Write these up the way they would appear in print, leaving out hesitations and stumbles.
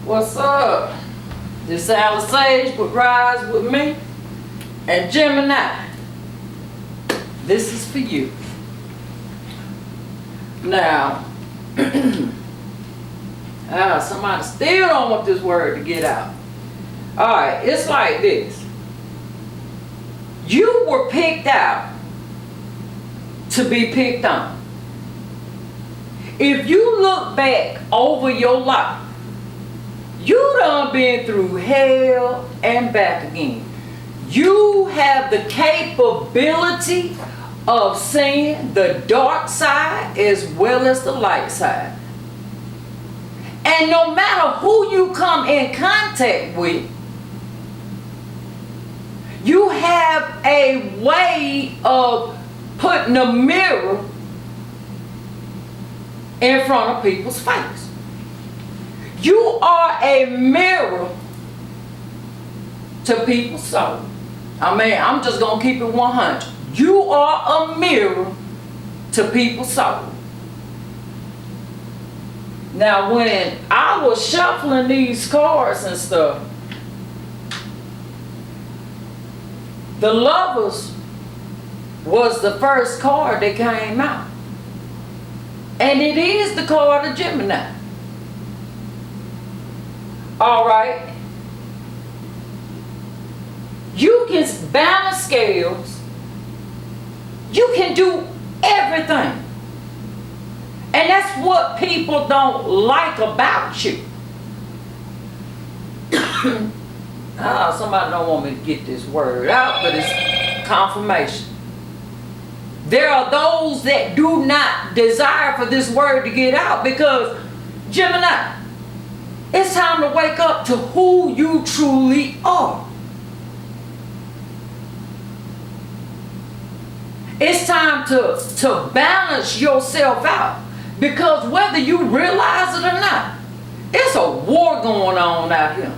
What's up? This Alice Sage would rise with me and Gemini. This is for you. Now, somebody still don't want this word to get out. Alright, it's like this. You were picked out to be picked on. If you look back over your life, you done been through hell and back again. You have the capability of seeing the dark side as well as the light side. And no matter who you come in contact with, you have a way of putting a mirror in front of people's face. You are a mirror to people's soul. I mean, I'm just going to keep it 100. You are a mirror to people's soul. Now, when I was shuffling these cards and stuff, the Lovers was the first card that came out. And it is the card of Gemini. Alright. You can balance scales. You can do everything. And that's what people don't like about you. Somebody don't want me to get this word out, but it's confirmation. There are those that do not desire for this word to get out because, Gemini, it's time to wake up to who you truly are. It's time to balance yourself out. Because whether you realize it or not, it's a war going on out here.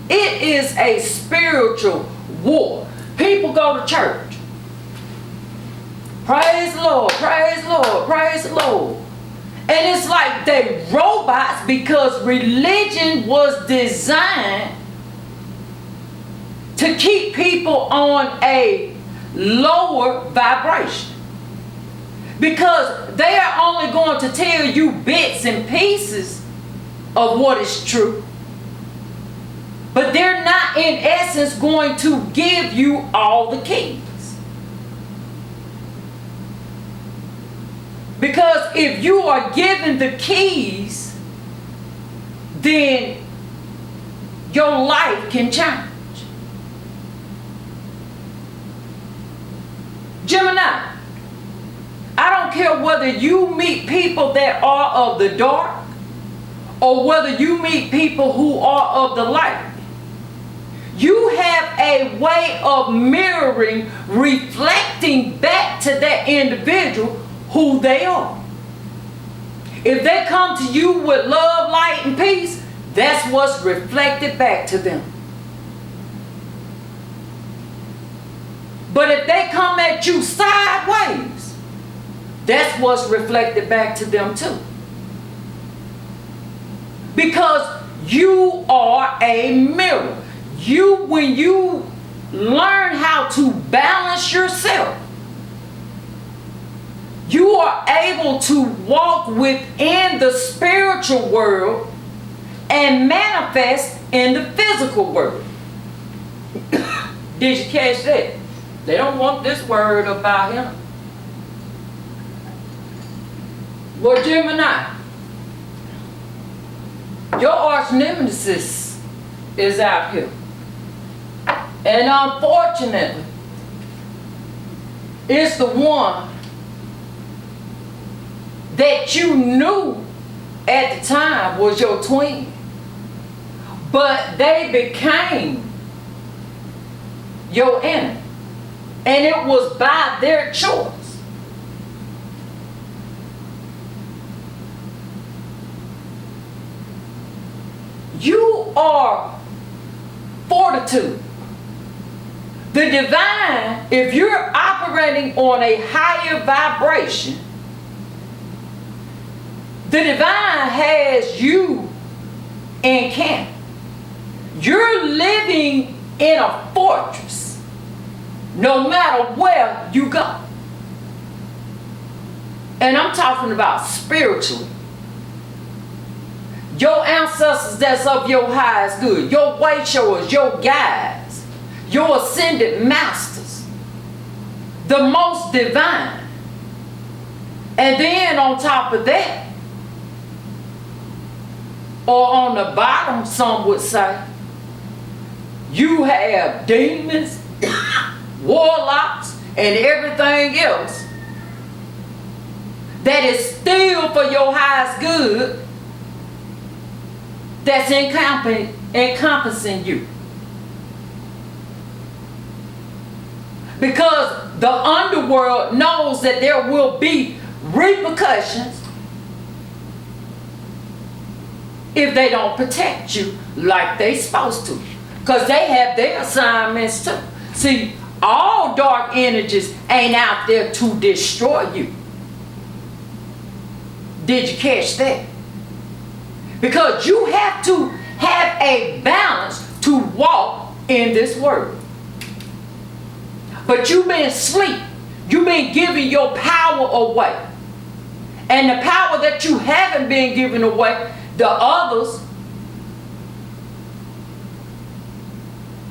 It is a spiritual war. People go to church. Praise the Lord, praise the Lord, praise the Lord. And it's like they robots because religion was designed to keep people on a lower vibration. Because they are only going to tell you bits and pieces of what is true. But they're not in essence going to give you all the keys. Because if you are given the keys, then your life can change. Gemini, I don't care whether you meet people that are of the dark or whether you meet people who are of the light. You have a way of mirroring, reflecting back to that individual who they are. If they come to you with love, light, and peace, that's what's reflected back to them. But if they come at you sideways, that's what's reflected back to them too. Because you are a mirror. When you learn how to balance yourself, you are able to walk within the spiritual world and manifest in the physical world. Did you catch that? They don't want this word about him. Well, Gemini, your arch nemesis is out here. And unfortunately, it's the one that you knew at the time was your twin. But they became your enemy. And it was by their choice. You are fortitude. The divine, if you're operating on a higher vibration, the divine has you encampment. You're living in a fortress no matter where you go. And I'm talking about spiritually. Your ancestors that's of your highest good, your way showers, your guides, your ascended masters, the most divine. And then on top of that, or on the bottom, some would say, you have demons, warlocks, and everything else that is still for your highest good that's encompassing you. Because the underworld knows that there will be repercussions if they don't protect you like they supposed to. Because they have their assignments too. See, all dark energies ain't out there to destroy you. Did you catch that? Because you have to have a balance to walk in this world. But you've been asleep. You've been giving your power away. And the power that you haven't been giving away, the others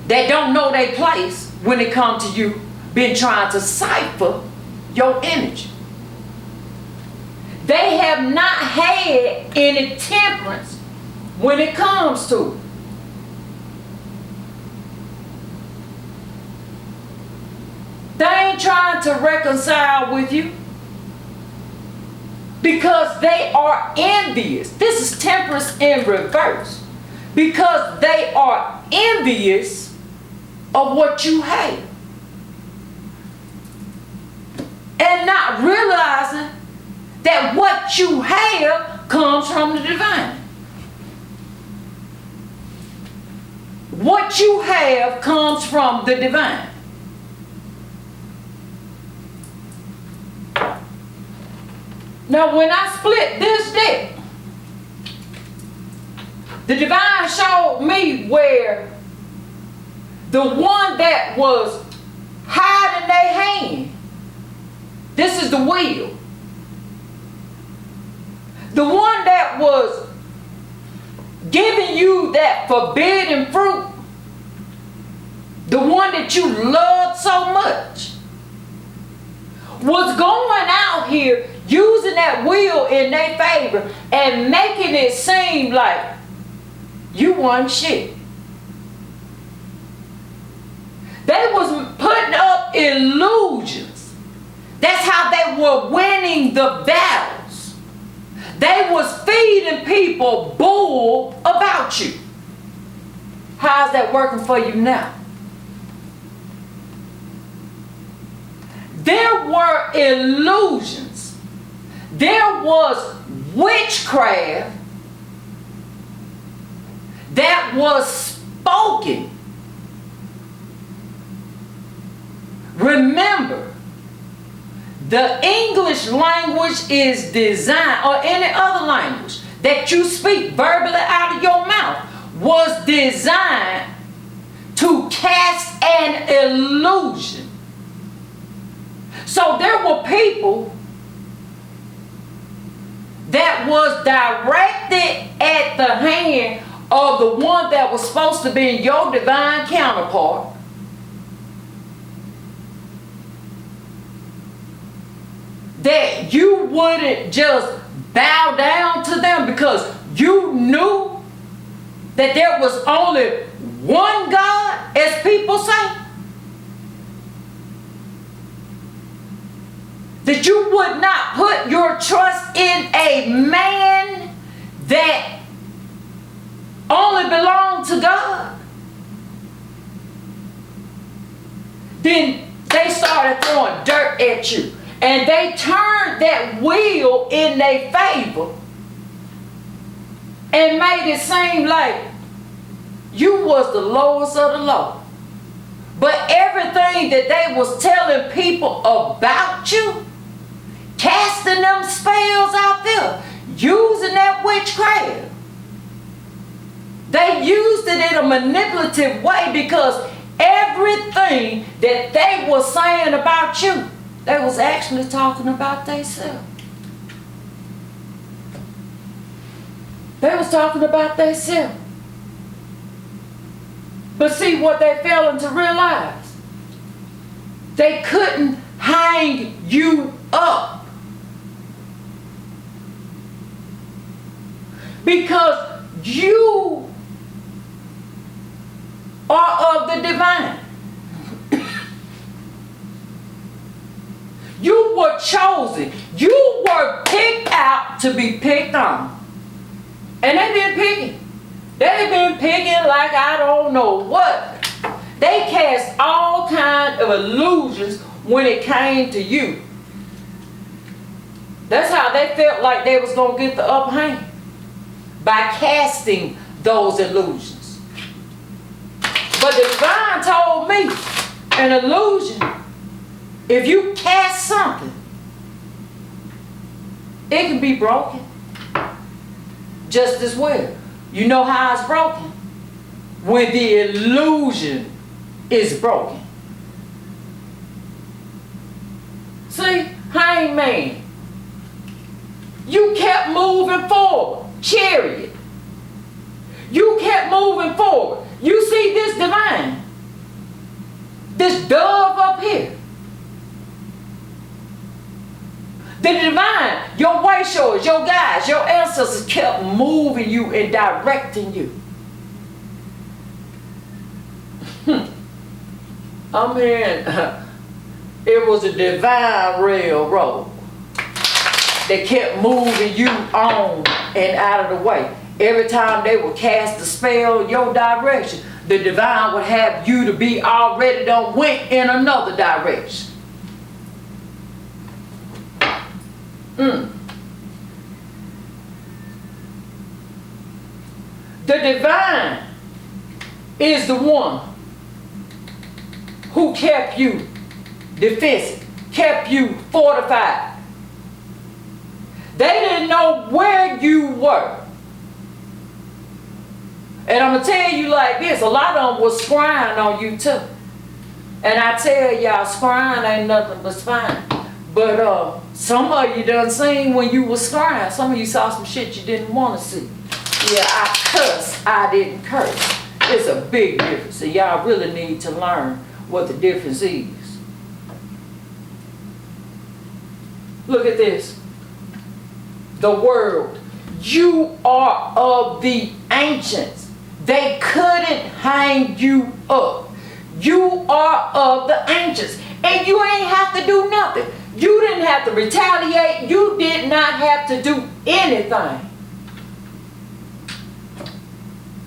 that don't know their place when it comes to you, been trying to cipher your energy. They have not had any temperance when it comes to it. They ain't trying to reconcile with you because they are envious. This is temperance in reverse. Because they are envious of what you have. And not realizing that what you have comes from the divine. What you have comes from the divine. Now when I split this deck, the divine showed me where the one that was hiding their hand, this is the wheel. The one that was giving you that forbidden fruit, the one that you loved so much, was going out here using that wheel in their favor and making it seem like you won shit. They was putting up illusions. That's how they were winning the battles. They was feeding people bull about you. How's that working for you now? There were illusions. There was witchcraft that was spoken. Remember, the English language is designed, or any other language that you speak verbally out of your mouth, was designed to cast an illusion. So there were people that was directed at the hand of the one that was supposed to be your divine counterpart, that you wouldn't just bow down to them because you knew that there was only one God, as people say. That you would not put your trust in a man that only belonged to God. Then they started throwing dirt at you. And they turned that wheel in their favor and made it seem like you was the lowest of the low. But everything that they was telling people about you, casting them spells out there, using that witchcraft, They used it in a manipulative way because everything that they were saying about you, they was actually talking about themselves. They was talking about themselves. But see what they failing to realize? They couldn't hang you up. Because you are of the divine. You were chosen. You were picked out to be picked on. And they've been picking. They've been picking like I don't know what. They cast all kinds of illusions when it came to you. That's how they felt like they was going to get the upper hand. By casting those illusions. But the divine told me, an illusion, if you cast something, it can be broken just as well. You know how it's broken? When the illusion is broken. See, hangman, you kept moving forward. Chariot, you kept moving forward. You see this divine, this dove up here. The divine, your way showers, your guides, your ancestors kept moving you and directing you. I'm hearing it was a divine railroad that kept moving you on and out of the way. Every time they would cast a spell in your direction, the divine would have you to be already done went in another direction. The divine is the one who kept you defensive, kept you fortified. They didn't know where you were. And I'm going to tell you like this, a lot of them was scrying on you too. And I tell y'all, scrying ain't nothing but spying. But some of you done seen when you was scrying. Some of you saw some shit you didn't want to see. Yeah, I cussed, I didn't curse. It's a big difference. So y'all really need to learn what the difference is. Look at this. The world. You are of the ancients. They couldn't hang you up. You are of the ancients. And you ain't have to do nothing. You didn't have to retaliate. You did not have to do anything.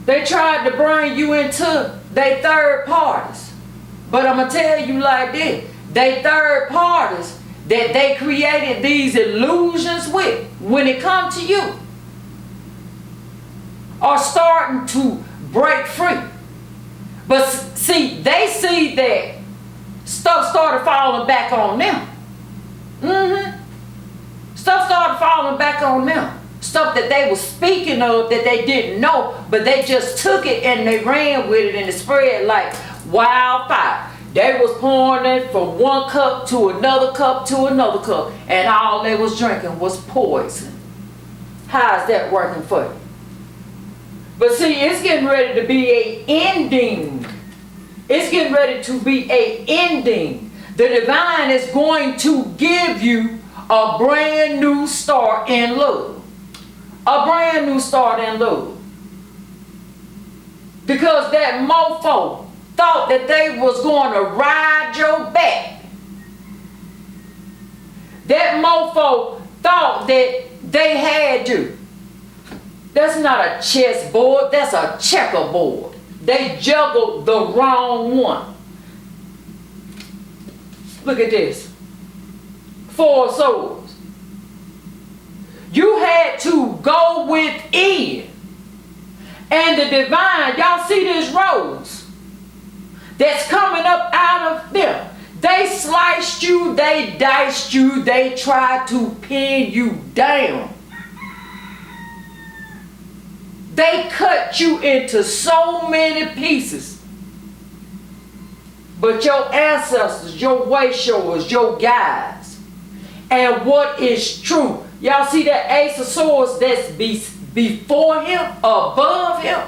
They tried to bring you into their third parties. But I'm going to tell you like this. They third parties that they created these illusions with, when it comes to you, are starting to break free. But see, they see that stuff started falling back on them. Stuff started falling back on them. Stuff that they were speaking of that they didn't know, but they just took it and they ran with it and it spread like wildfire. They was pouring it from one cup to another cup to another cup, and all they was drinking was poison. How is that working for you? But see, it's getting ready to be a ending. It's getting ready to be a ending. The divine is going to give you a brand new start in love. A brand new start in love. Because that mofo thought that they was going to ride your back. That mofo thought that they had you. That's not a chessboard, that's a checkerboard. They juggled the wrong one. Look at this. 4 of Swords. You had to go within. And the divine, y'all see this rose that's coming up out of them. They sliced you, they diced you, they tried to pin you down. They cut you into so many pieces. But your ancestors, your way showers, your guides, and what is true. Y'all see that Ace of Swords that's before him, above him?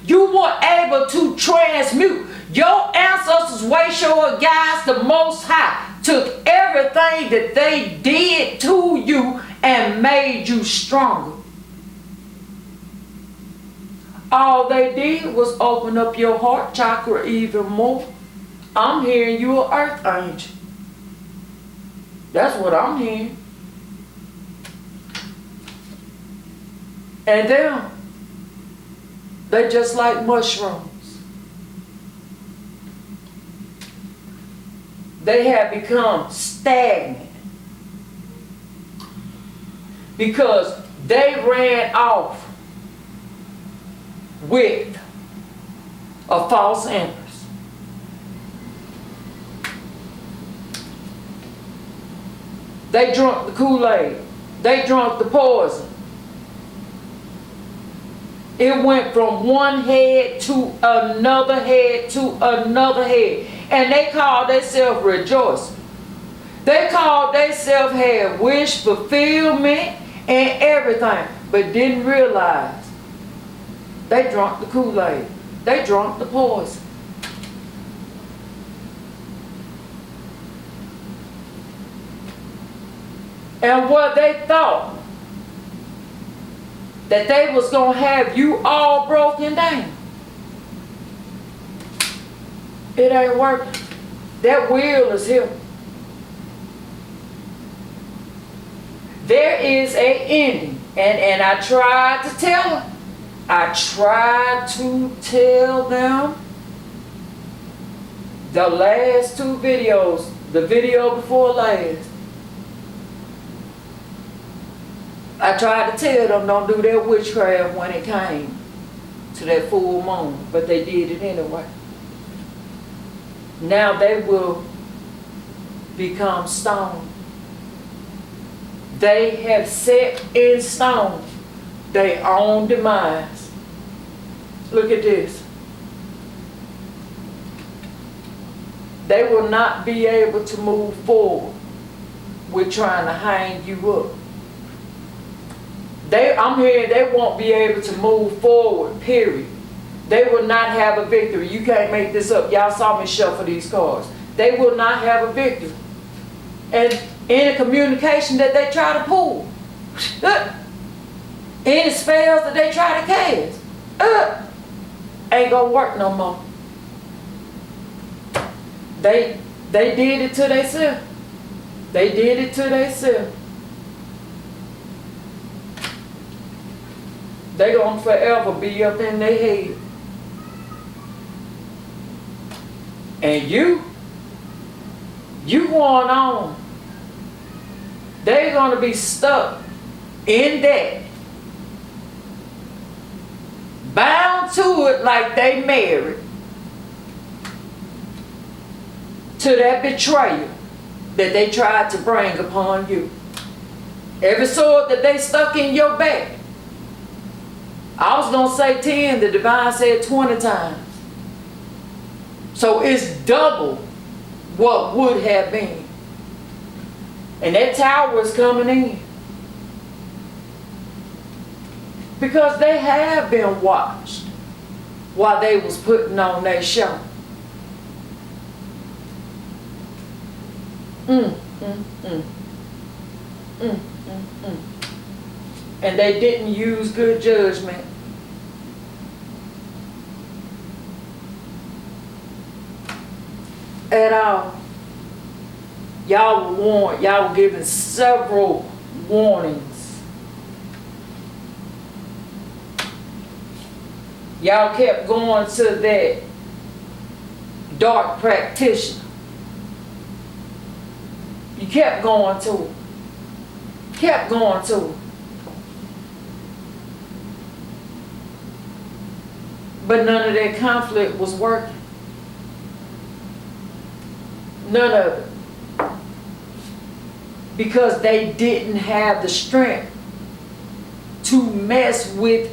You were able to transmute. Your ancestors, way shower, guides, the Most High, took everything that they did to you and made you stronger. All they did was open up your heart chakra even more. I'm hearing you an earth angel. That's what I'm hearing. And then, they just like mushrooms. They have become stagnant because they ran off with a false empress. They drunk the Kool-Aid. They drunk the poison. It went from one head to another head to another head. And they called themselves rejoicing. They called themselves had wish fulfillment and everything, but didn't realize they drunk the Kool-Aid. They drunk the poison. And what they thought, that they was going to have you all broken down. It ain't working. That wheel is here. There is an ending. And I tried to tell them. I tried to tell them the last two videos, the video before last. I tried to tell them don't do that witchcraft when it came to that full moon, but they did it anyway. Now they will become stone. They have set in stone their own demise. Look at this. They will not be able to move forward with trying to hang you up. I'm hearing they won't be able to move forward, period. They will not have a victory. You can't make this up. Y'all saw me shuffle these cards. They will not have a victory. And any communication that they try to pull, any spells that they try to cast, ain't gonna work no more. They did it to themselves. They did it to themselves. They gonna forever be up in their head. And you going on. They're gonna be stuck in that. Bound to it like they married. To that betrayal that they tried to bring upon you. Every sword that they stuck in your back. I was going to say 10, the Devine said 20 times. So it's double what would have been. And that tower is coming in. Because they have been watched while they was putting on their show. And they didn't use good judgment. At all. Y'all were warned. Y'all were given several warnings. Y'all kept going to that dark practitioner. You kept going to it. Kept going to it. But none of that conflict was working. None of it. Because they didn't have the strength to mess with